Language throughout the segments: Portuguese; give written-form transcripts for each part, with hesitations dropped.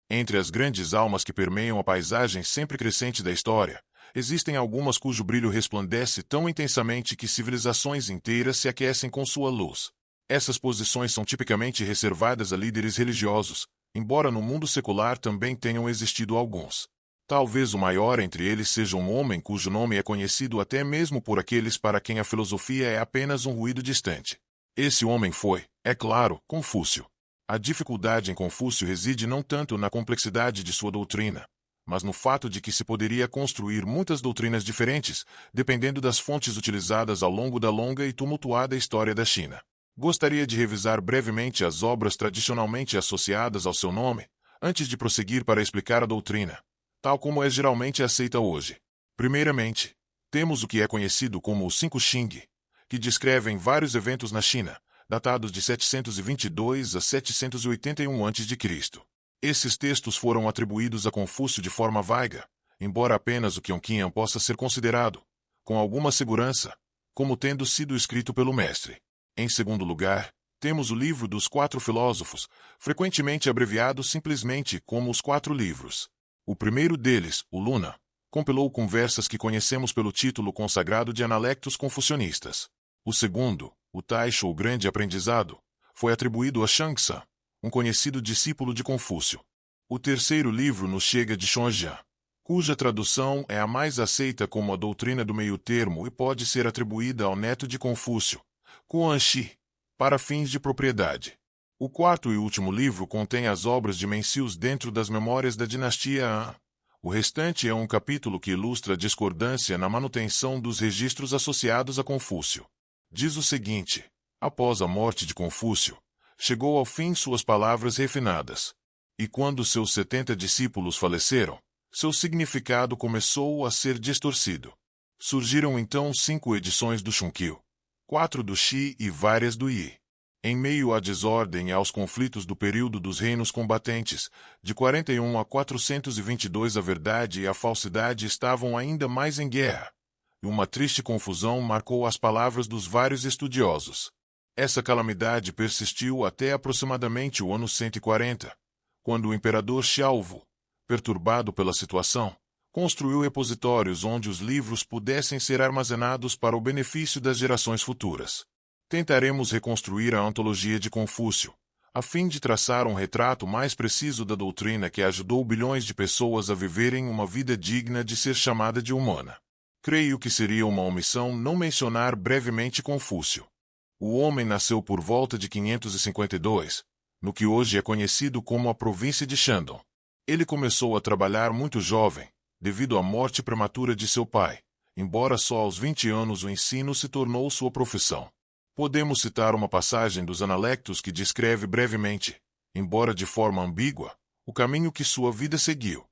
Entre as grandes almas que permeiam a paisagem sempre crescente da história, existem algumas cujo brilho resplandece tão intensamente que civilizações inteiras se aquecem com sua luz. Essas posições são tipicamente reservadas a líderes religiosos, embora no mundo secular também tenham existido alguns. Talvez o maior entre eles seja um homem cujo nome é conhecido até mesmo por aqueles para quem a filosofia é apenas um ruído distante. Esse homem foi, é claro, Confúcio. A dificuldade em Confúcio reside não tanto na complexidade de sua doutrina, mas no fato de que se poderia construir muitas doutrinas diferentes, dependendo das fontes utilizadas ao longo da longa e tumultuada história da China. Gostaria de revisar brevemente as obras tradicionalmente associadas ao seu nome, antes de prosseguir para explicar a doutrina, tal como é geralmente aceita hoje. Primeiramente, temos o que é conhecido como os Cinco Xing, que descrevem vários eventos na China, datados de 722 a 781 a.C. Esses textos foram atribuídos a Confúcio de forma vaiga, embora apenas o Qianqian possa ser considerado, com alguma segurança, como tendo sido escrito pelo mestre. Em segundo lugar, temos o Livro dos Quatro Filósofos, frequentemente abreviado simplesmente como os Quatro Livros. O primeiro deles, o Luna, compilou conversas que conhecemos pelo título consagrado de Analectos Confucionistas. O segundo, o Taisho, o Grande Aprendizado, foi atribuído a Shangsan, um conhecido discípulo de Confúcio. O terceiro livro nos chega de Xuanjian, cuja tradução é a mais aceita como a doutrina do meio-termo e pode ser atribuída ao neto de Confúcio, Guanxi, para fins de propriedade. O quarto e último livro contém as obras de Mencius dentro das memórias da dinastia Han. O restante é um capítulo que ilustra a discordância na manutenção dos registros associados a Confúcio. Diz o seguinte: após a morte de Confúcio, chegou ao fim suas palavras refinadas. E quando seus 70 discípulos faleceram, seu significado começou a ser distorcido. Surgiram então 5 edições do Xunkyu, 4 do Shi e várias do Yi. Em meio à desordem e aos conflitos do período dos reinos combatentes, de 41 a 422 a verdade e a falsidade estavam ainda mais em guerra, e uma triste confusão marcou as palavras dos vários estudiosos. Essa calamidade persistiu até aproximadamente o ano 140, quando o imperador Xiaowu, perturbado pela situação, construiu repositórios onde os livros pudessem ser armazenados para o benefício das gerações futuras. Tentaremos reconstruir a ontologia de Confúcio, a fim de traçar um retrato mais preciso da doutrina que ajudou bilhões de pessoas a viverem uma vida digna de ser chamada de humana. Creio que seria uma omissão não mencionar brevemente Confúcio. O homem nasceu por volta de 552, no que hoje é conhecido como a província de Shandong. Ele começou a trabalhar muito jovem, devido à morte prematura de seu pai, embora só aos 20 anos o ensino se tornou sua profissão. Podemos citar uma passagem dos Analectos que descreve brevemente, embora de forma ambígua, o caminho que sua vida seguiu.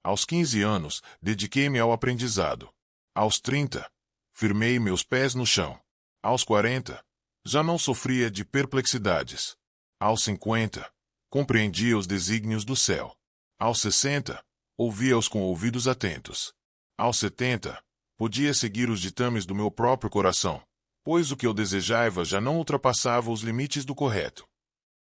Aos 15 anos, dediquei-me ao aprendizado. Aos 30, firmei meus pés no chão. Aos 40, já não sofria de perplexidades. Aos 50, compreendia os desígnios do céu. Aos 60, ouvia-os com ouvidos atentos. Aos 70, podia seguir os ditames do meu próprio coração, pois o que eu desejava já não ultrapassava os limites do correto.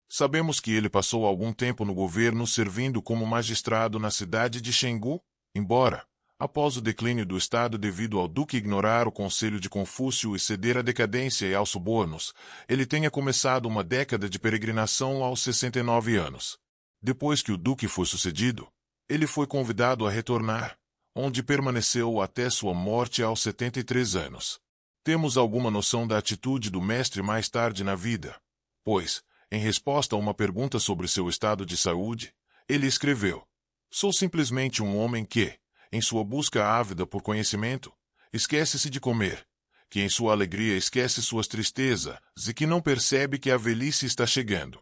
Sabemos que ele passou algum tempo no governo servindo como magistrado na cidade de Chengdu, embora, após o declínio do Estado devido ao duque ignorar o conselho de Confúcio e ceder à decadência e aos subornos, ele tenha começado uma década de peregrinação aos 69 anos. Depois que o duque foi sucedido, ele foi convidado a retornar, onde permaneceu até sua morte aos 73 anos. Temos alguma noção da atitude do mestre mais tarde na vida, pois, em resposta a uma pergunta sobre seu estado de saúde, ele escreveu: sou simplesmente um homem que, em sua busca ávida por conhecimento, esquece-se de comer, que em sua alegria esquece suas tristezas e que não percebe que a velhice está chegando.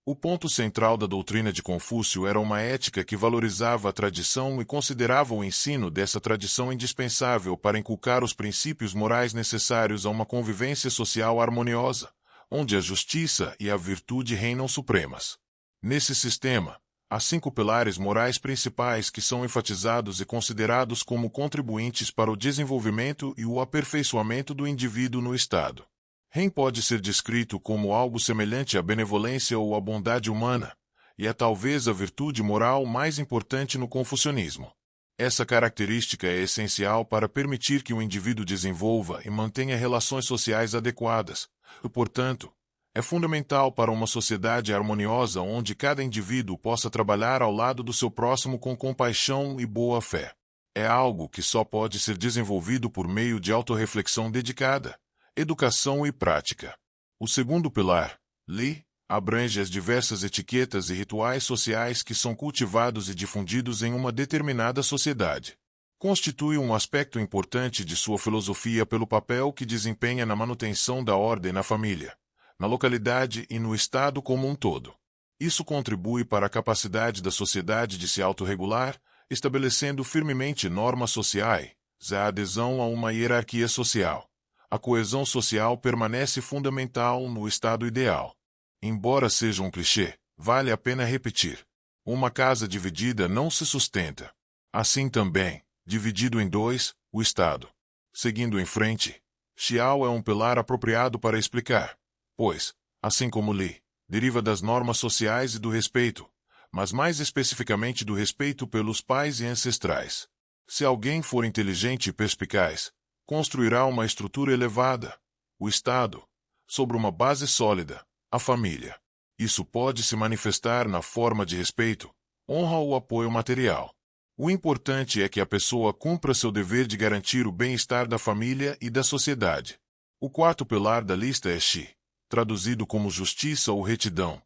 O ponto central da doutrina de Confúcio era uma ética que valorizava a tradição e considerava o ensino dessa tradição indispensável para inculcar os princípios morais necessários a uma convivência social harmoniosa, onde a justiça e a virtude reinam supremas. Nesse sistema, há 5 pilares morais principais que são enfatizados e considerados como contribuintes para o desenvolvimento e o aperfeiçoamento do indivíduo no Estado. Ren pode ser descrito como algo semelhante à benevolência ou à bondade humana, e é talvez a virtude moral mais importante no confucionismo. Essa característica é essencial para permitir que o indivíduo desenvolva e mantenha relações sociais adequadas, e, portanto, é fundamental para uma sociedade harmoniosa onde cada indivíduo possa trabalhar ao lado do seu próximo com compaixão e boa-fé. É algo que só pode ser desenvolvido por meio de autorreflexão dedicada, educação e prática. O segundo pilar, Li, abrange as diversas etiquetas e rituais sociais que são cultivados e difundidos em uma determinada sociedade. Constitui um aspecto importante de sua filosofia pelo papel que desempenha na manutenção da ordem na família, na localidade e no Estado como um todo. Isso contribui para a capacidade da sociedade de se autorregular, estabelecendo firmemente normas sociais, a adesão a uma hierarquia social. A coesão social permanece fundamental no estado ideal. Embora seja um clichê, vale a pena repetir. Uma casa dividida não se sustenta. Assim também, dividido em dois, o Estado. Seguindo em frente, Xiao é um pilar apropriado para explicar, pois, assim como Li, deriva das normas sociais e do respeito, mas mais especificamente do respeito pelos pais e ancestrais. Se alguém for inteligente e perspicaz, construirá uma estrutura elevada, o Estado, sobre uma base sólida, a família. Isso pode se manifestar na forma de respeito, honra ou apoio material. O importante é que a pessoa cumpra seu dever de garantir o bem-estar da família e da sociedade. O quarto pilar da lista é Xi, traduzido como justiça ou retidão.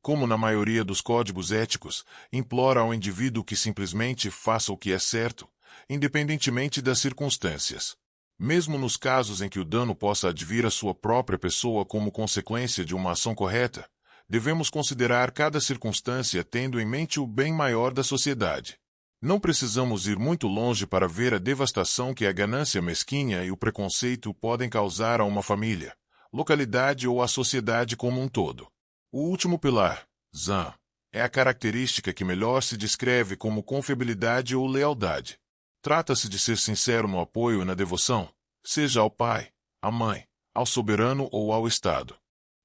Como na maioria dos códigos éticos, implora ao indivíduo que simplesmente faça o que é certo, independentemente das circunstâncias. Mesmo nos casos em que o dano possa advir à sua própria pessoa como consequência de uma ação correta, devemos considerar cada circunstância tendo em mente o bem maior da sociedade. Não precisamos ir muito longe para ver a devastação que a ganância mesquinha e o preconceito podem causar a uma família, localidade ou à sociedade como um todo. O último pilar, Zan, é a característica que melhor se descreve como confiabilidade ou lealdade. Trata-se de ser sincero no apoio e na devoção, seja ao pai, à mãe, ao soberano ou ao Estado.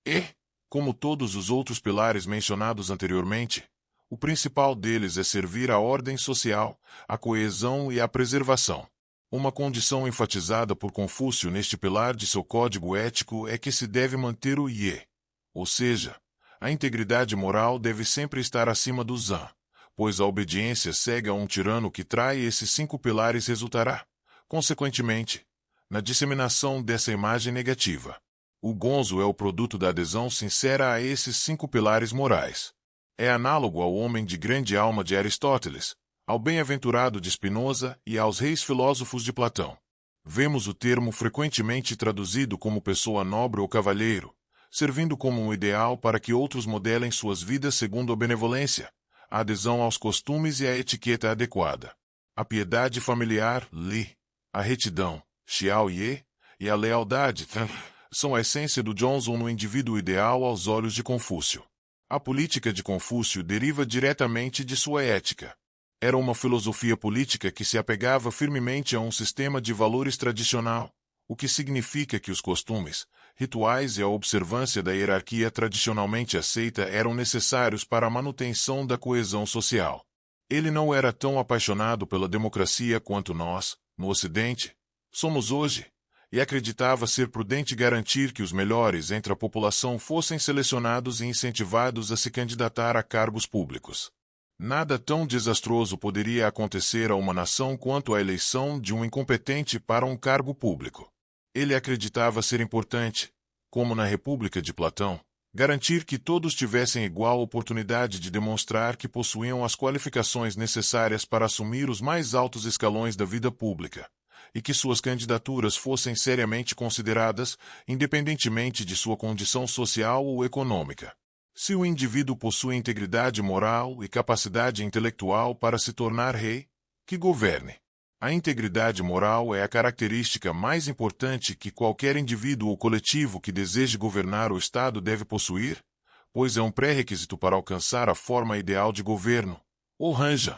E, como todos os outros pilares mencionados anteriormente, o principal deles é servir à ordem social, à coesão e à preservação. Uma condição enfatizada por Confúcio neste pilar de seu código ético é que se deve manter o Ye, ou seja, a integridade moral deve sempre estar acima do Zan, pois a obediência cega a um tirano que trai esses 5 pilares resultará, consequentemente, na disseminação dessa imagem negativa. O gonzo é o produto da adesão sincera a esses 5 pilares morais. É análogo ao homem de grande alma de Aristóteles, ao bem-aventurado de Spinoza e aos reis filósofos de Platão. Vemos o termo frequentemente traduzido como pessoa nobre ou cavalheiro, servindo como um ideal para que outros modelem suas vidas segundo a benevolência, a adesão aos costumes e a etiqueta adequada. A piedade familiar, Li, a retidão, Xiao Ye, e a lealdade, são a essência do Zhongzhou no indivíduo ideal aos olhos de Confúcio. A política de Confúcio deriva diretamente de sua ética. Era uma filosofia política que se apegava firmemente a um sistema de valores tradicional, o que significa que os costumes, rituais e a observância da hierarquia tradicionalmente aceita eram necessários para a manutenção da coesão social. Ele não era tão apaixonado pela democracia quanto nós, no Ocidente, somos hoje, e acreditava ser prudente garantir que os melhores entre a população fossem selecionados e incentivados a se candidatar a cargos públicos. Nada tão desastroso poderia acontecer a uma nação quanto a eleição de um incompetente para um cargo público. Ele acreditava ser importante, como na República de Platão, garantir que todos tivessem igual oportunidade de demonstrar que possuíam as qualificações necessárias para assumir os mais altos escalões da vida pública, e que suas candidaturas fossem seriamente consideradas, independentemente de sua condição social ou econômica. Se o indivíduo possui integridade moral e capacidade intelectual para se tornar rei, que governe. A integridade moral é a característica mais importante que qualquer indivíduo ou coletivo que deseje governar o Estado deve possuir, pois é um pré-requisito para alcançar a forma ideal de governo, ou Ranja,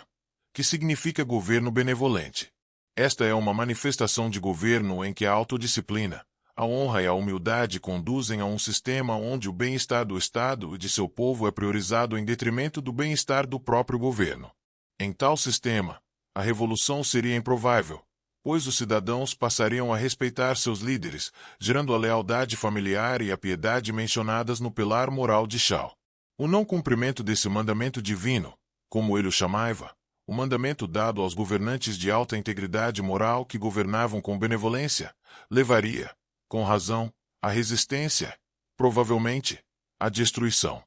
que significa governo benevolente. Esta é uma manifestação de governo em que a autodisciplina, A honra e a humildade conduzem a um sistema onde o bem-estar do Estado e de seu povo é priorizado em detrimento do bem-estar do próprio governo. Em tal sistema, a revolução seria improvável, pois os cidadãos passariam a respeitar seus líderes, gerando a lealdade familiar e a piedade mencionadas no pilar moral de Shao. O não cumprimento desse mandamento divino, como ele o chamava, o mandamento dado aos governantes de alta integridade moral que governavam com benevolência, levaria, com razão, à resistência, provavelmente, à destruição.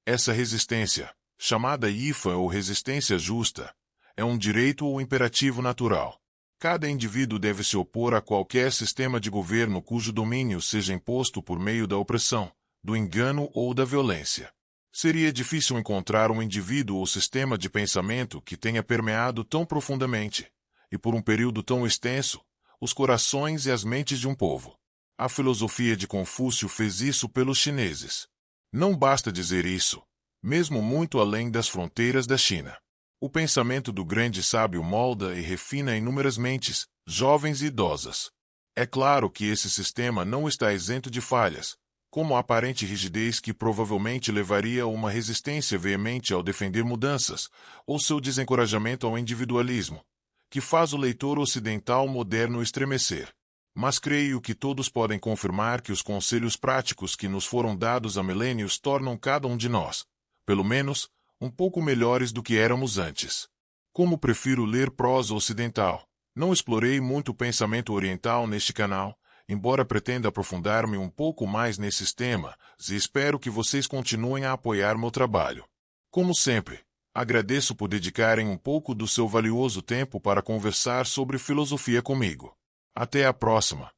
Essa resistência, chamada IFA ou resistência justa, é um direito ou imperativo natural. Cada indivíduo deve se opor a qualquer sistema de governo cujo domínio seja imposto por meio da opressão, do engano ou da violência. Seria difícil encontrar um indivíduo ou sistema de pensamento que tenha permeado tão profundamente, e por um período tão extenso, os corações e as mentes de um povo. A filosofia de Confúcio fez isso pelos chineses. Não basta dizer isso, mesmo muito além das fronteiras da China. O pensamento do grande sábio molda e refina inúmeras mentes, jovens e idosas. É claro que esse sistema não está isento de falhas, como a aparente rigidez que provavelmente levaria a uma resistência veemente ao defender mudanças, ou seu desencorajamento ao individualismo, que faz o leitor ocidental moderno estremecer. Mas creio que todos podem confirmar que os conselhos práticos que nos foram dados há milênios tornam cada um de nós, pelo menos, um pouco melhores do que éramos antes. Como prefiro ler prosa ocidental, não explorei muito o pensamento oriental neste canal, embora pretenda aprofundar-me um pouco mais nesses temas, e espero que vocês continuem a apoiar meu trabalho. Como sempre, agradeço por dedicarem um pouco do seu valioso tempo para conversar sobre filosofia comigo. Até a próxima!